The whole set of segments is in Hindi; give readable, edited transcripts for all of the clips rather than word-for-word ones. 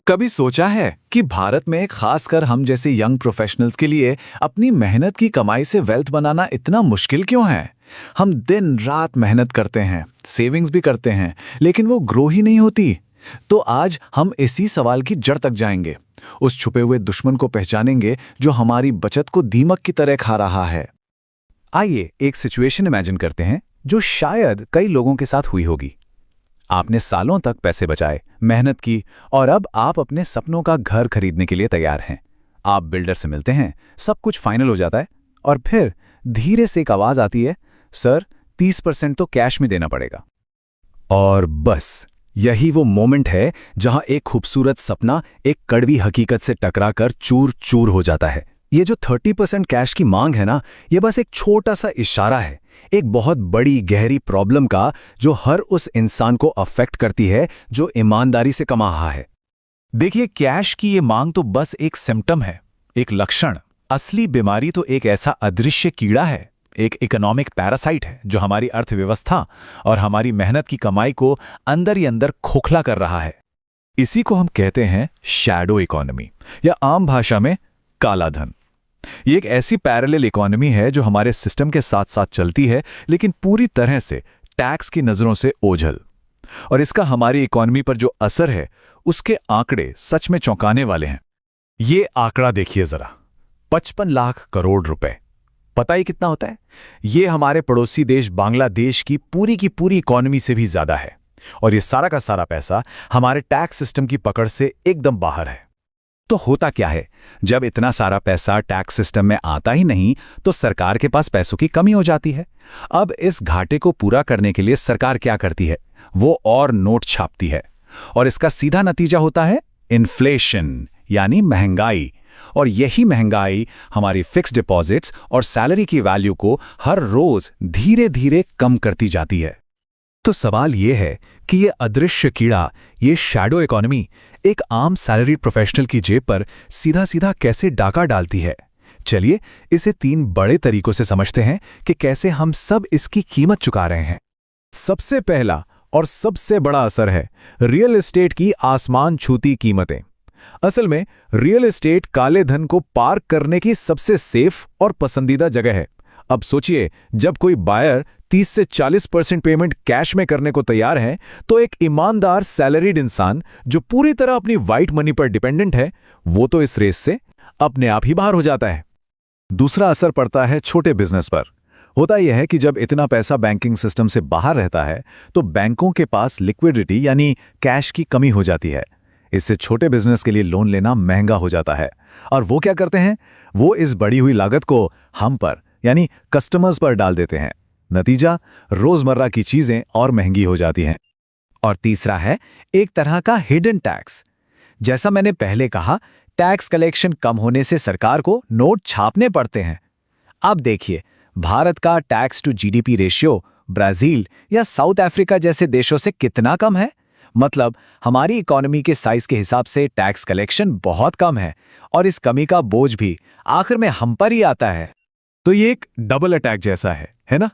कभी सोचा है कि भारत में खासकर हम जैसे यंग प्रोफेशनल्स के लिए अपनी मेहनत की कमाई से वेल्थ बनाना इतना मुश्किल क्यों है? हम दिन रात मेहनत करते हैं, सेविंग्स भी करते हैं, लेकिन वो ग्रो ही नहीं होती। तो आज हम इसी सवाल की जड़ तक जाएंगे, उस छुपे हुए दुश्मन को पहचानेंगे जो हमारी बचत को दीमक की तरह खा रहा है। आइए एक सिचुएशन इमेजिन करते हैं जो शायद कई लोगों के साथ हुई होगी। आपने सालों तक पैसे बचाए, मेहनत की और अब आप अपने सपनों का घर खरीदने के लिए तैयार हैं। आप बिल्डर से मिलते हैं, सब कुछ फाइनल हो जाता है और फिर धीरे से एक आवाज आती है, सर 30% तो कैश में देना पड़ेगा। और बस यही वो मोमेंट है जहां एक खूबसूरत सपना एक कड़वी हकीकत से टकराकर चूर चूर हो जाता है। ये जो 30% कैश की मांग है ना, ये बस एक छोटा सा इशारा है एक बहुत बड़ी गहरी प्रॉब्लम का, जो हर उस इंसान को अफेक्ट करती है जो ईमानदारी से कमा रहा है। देखिए, कैश की ये मांग तो बस एक सिम्टम है, एक लक्षण। असली बीमारी तो एक ऐसा अदृश्य कीड़ा है, एक इकोनॉमिक पैरासाइट है जो हमारी अर्थव्यवस्था और हमारी मेहनत की कमाई को अंदर ही अंदर खोखला कर रहा है। इसी को हम कहते हैं शैडो इकोनॉमी या आम भाषा में काला धन। ये एक ऐसी पैरेलल इकोनॉमी है जो हमारे सिस्टम के साथ साथ चलती है, लेकिन पूरी तरह से टैक्स की नजरों से ओझल। और इसका हमारी इकोनॉमी पर जो असर है, उसके आंकड़े सच में चौंकाने वाले हैं। ये आंकड़ा देखिए जरा, 55 लाख करोड़ रुपए। पता ही कितना होता है? ये हमारे पड़ोसी देश बांग्लादेश की पूरी इकोनॉमी से भी ज्यादा है। और ये सारा का सारा पैसा हमारे टैक्स सिस्टम की पकड़ से एकदम बाहर है। तो होता क्या है, जब इतना सारा पैसा टैक्स सिस्टम में आता ही नहीं, तो सरकार के पास पैसों की कमी हो जाती है। अब इस घाटे को पूरा करने के लिए सरकार क्या करती है? वो और नोट छापती है, और इसका सीधा नतीजा होता है इन्फ्लेशन, यानी महंगाई। और यही महंगाई हमारी फिक्स डिपॉजिट्स और सैलरी की वैल्यू को हर रोज धीरे धीरे कम करती जाती है। तो सवाल ये है कि ये अदृश्य कीड़ा, ये शैडो इकोनॉमी एक आम सैलरीड प्रोफेशनल की जेब पर सीधा सीधा कैसे डाका डालती है। चलिए इसे 3 बड़े तरीकों से समझते हैं कि कैसे हम सब इसकी कीमत चुका रहे हैं। सबसे पहला और सबसे बड़ा असर है रियल एस्टेट की आसमान छूती कीमतें। असल में रियल एस्टेट काले धन को पार्क करने की सबसे सेफ और पसंदीदा जगह है। अब सोचिए, जब कोई बायर 30 से 40% पेमेंट कैश में करने को तैयार है, तो एक ईमानदार सैलरीड इंसान जो पूरी तरह अपनी वाइट मनी पर डिपेंडेंट है, वो तो इस रेस से अपने आप ही बाहर हो जाता है। दूसरा असर पड़ता है छोटे बिजनेस पर। होता यह है कि जब इतना पैसा बैंकिंग सिस्टम से बाहर रहता है, तो बैंकों के पास लिक्विडिटी यानी कैश की कमी हो जाती है। इससे छोटे बिजनेस के लिए लोन लेना महंगा हो जाता है। और वो क्या करते हैं? वो इस बढ़ी हुई लागत को हम पर यानी कस्टमर्स पर डाल देते हैं। नतीजा, रोजमर्रा की चीजें और महंगी हो जाती हैं। और तीसरा है एक तरह का हिडन टैक्स। जैसा मैंने पहले कहा, टैक्स कलेक्शन कम होने से सरकार को नोट छापने पड़ते हैं। अब देखिए, भारत का tax to GDP ratio Brazil या साउथ अफ्रीका जैसे देशों से कितना कम है। मतलब हमारी इकोनॉमी के साइज के हिसाब से टैक्स कलेक्शन बहुत कम है, और इस कमी का बोझ भी आखिर में हम पर ही आता है। तो ये एक डबल अटैक जैसा है ना?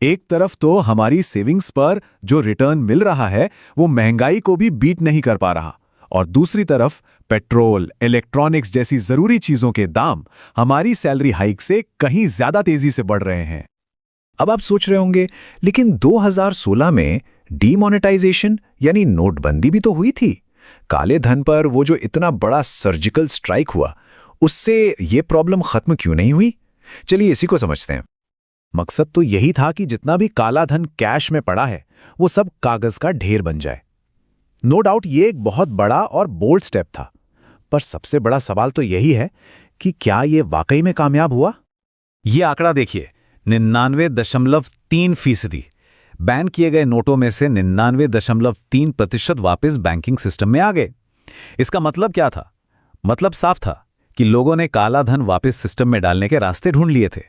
एक तरफ तो हमारी सेविंग्स पर जो रिटर्न मिल रहा है, वो महंगाई को भी बीट नहीं कर पा रहा, और दूसरी तरफ पेट्रोल, इलेक्ट्रॉनिक्स जैसी जरूरी चीजों के दाम हमारी सैलरी हाइक से कहीं ज्यादा तेजी से बढ़ रहे हैं। अब आप सोच रहे होंगे, लेकिन 2016 में डीमोनेटाइजेशन यानी नोटबंदी भी तो हुई थी। काले धन पर वो जो इतना बड़ा सर्जिकल स्ट्राइक हुआ, उससे ये प्रॉब्लम खत्म क्यों नहीं हुई? चलिए इसी को समझते हैं। मकसद तो यही था कि जितना भी काला धन कैश में पड़ा है, वो सब कागज का ढेर बन जाए। नो डाउट ये एक बहुत बड़ा और बोल्ड स्टेप था, पर सबसे बड़ा सवाल तो यही है कि क्या ये वाकई में कामयाब हुआ? ये आंकड़ा देखिए, 99.3%। बैन किए गए नोटों में से 99.3% वापस बैंकिंग सिस्टम में आ गए। इसका मतलब क्या था? मतलब साफ था कि लोगों ने काला धन वापस सिस्टम में डालने के रास्ते ढूंढ लिए थे।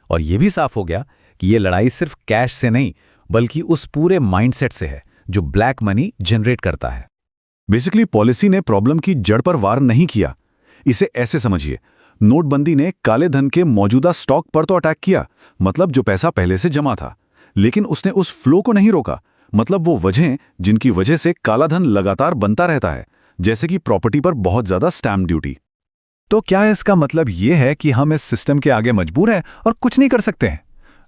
और यह भी साफ हो गया कि यह लड़ाई सिर्फ कैश से नहीं, बल्कि उस पूरे माइंडसेट से है जो ब्लैक मनी जनरेट करता है। बेसिकली पॉलिसी ने प्रॉब्लम की जड़ पर वार नहीं किया। इसे ऐसे समझिए, नोटबंदी ने काले धन के मौजूदा स्टॉक पर तो अटैक किया, मतलब जो पैसा पहले से जमा था, लेकिन उसने उस फ्लो को नहीं रोका, मतलब वो वजहें जिनकी वजह से काला धन लगातार बनता रहता है, जैसे कि प्रॉपर्टी पर बहुत ज्यादा स्टैम्प ड्यूटी। तो क्या इसका मतलब ये है कि हम इस सिस्टम के आगे मजबूर हैं और कुछ नहीं कर सकते हैं?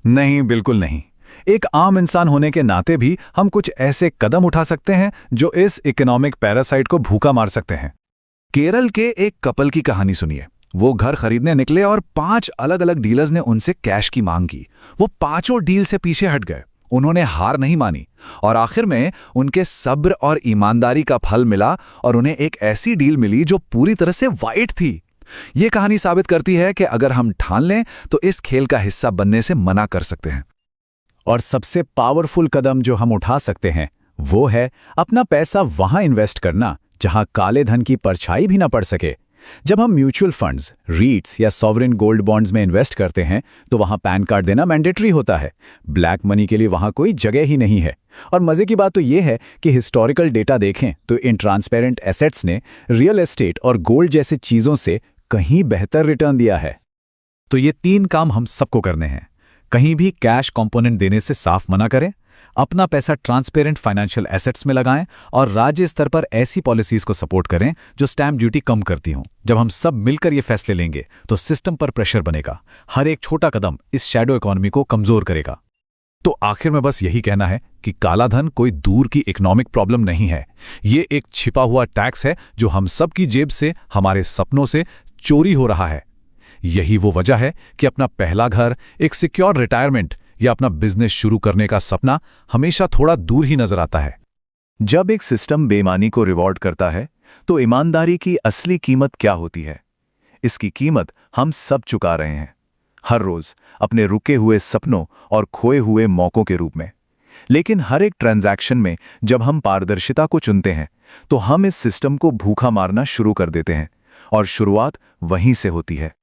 नहीं, बिल्कुल नहीं। एक आम इंसान होने के नाते भी हम कुछ ऐसे कदम उठा सकते हैं जो इस इकोनॉमिक पैरासाइट को भूखा मार सकते हैं। केरल के एक कपल की कहानी सुनिए। वो घर खरीदने निकले और 5 अलग-अलग डीलर्स ने उनसे कैश की मांग की। वो पांचों डील से पीछे हट गए। उन्होंने हार नहीं मानी और आखिर में उनके सब्र और ईमानदारी का फल मिला और उन्हें एक ऐसी डील मिली जो पूरी तरह से वाइट थी। ये कहानी साबित करती है कि अगर हम ठान लें तो इस खेल का हिस्सा बनने से मना कर सकते हैं। और सबसे पावरफुल कदम जो हम उठा सकते हैं वो है अपना पैसा वहां इन्वेस्ट करना जहां काले धन की परछाई भी ना पड़ सके। जब हम म्यूचुअल फंड्स, रीट्स या सॉवरेन गोल्ड बॉन्ड्स में इन्वेस्ट करते हैं तो वहां पैन कार्ड देना मैंडेटरी होता है। ब्लैक मनी के लिए वहां कोई जगह ही नहीं है। और मजे की बात तो यह है कि हिस्टोरिकल डेटा देखें तो इन ट्रांसपेरेंट एसेट्स ने रियल एस्टेट और गोल्ड जैसी चीजों से कहीं बेहतर रिटर्न दिया है। तो ये 3 काम हम सबको करने हैं। कहीं भी कैश कंपोनेंट देने से साफ मना करें, अपना पैसा ट्रांसपेरेंट फाइनेंशियल एसेट्स में लगाएं और राज्य स्तर पर ऐसी पॉलिसीज को सपोर्ट करें जो स्टैम्प ड्यूटी कम करती हों। जब हम सब मिलकर ये फैसले लेंगे तो सिस्टम पर प्रेशर बनेगा। हर एक छोटा कदम इस शैडो इकोनॉमी को कमजोर करेगा। तो आखिर में बस यही कहना है कि काला धन कोई दूर की इकोनॉमिक प्रॉब्लम नहीं है। ये एक छिपा हुआ टैक्स है जो हम सब की जेब से, हमारे सपनों से चोरी हो रहा है। यही वो वजह है कि अपना पहला घर, एक सिक्योर रिटायरमेंट या अपना बिजनेस शुरू करने का सपना हमेशा थोड़ा दूर ही नजर आता है। जब एक सिस्टम बेईमानी को रिवॉर्ड करता है तो ईमानदारी की असली कीमत क्या होती है? इसकी कीमत हम सब चुका रहे हैं, हर रोज अपने रुके हुए सपनों और खोए हुए मौकों के रूप में। लेकिन हर एक ट्रांजैक्शन में जब हम पारदर्शिता को चुनते हैं तो हम इस सिस्टम को भूखा मारना शुरू कर देते हैं और शुरुआत वहीं से होती है।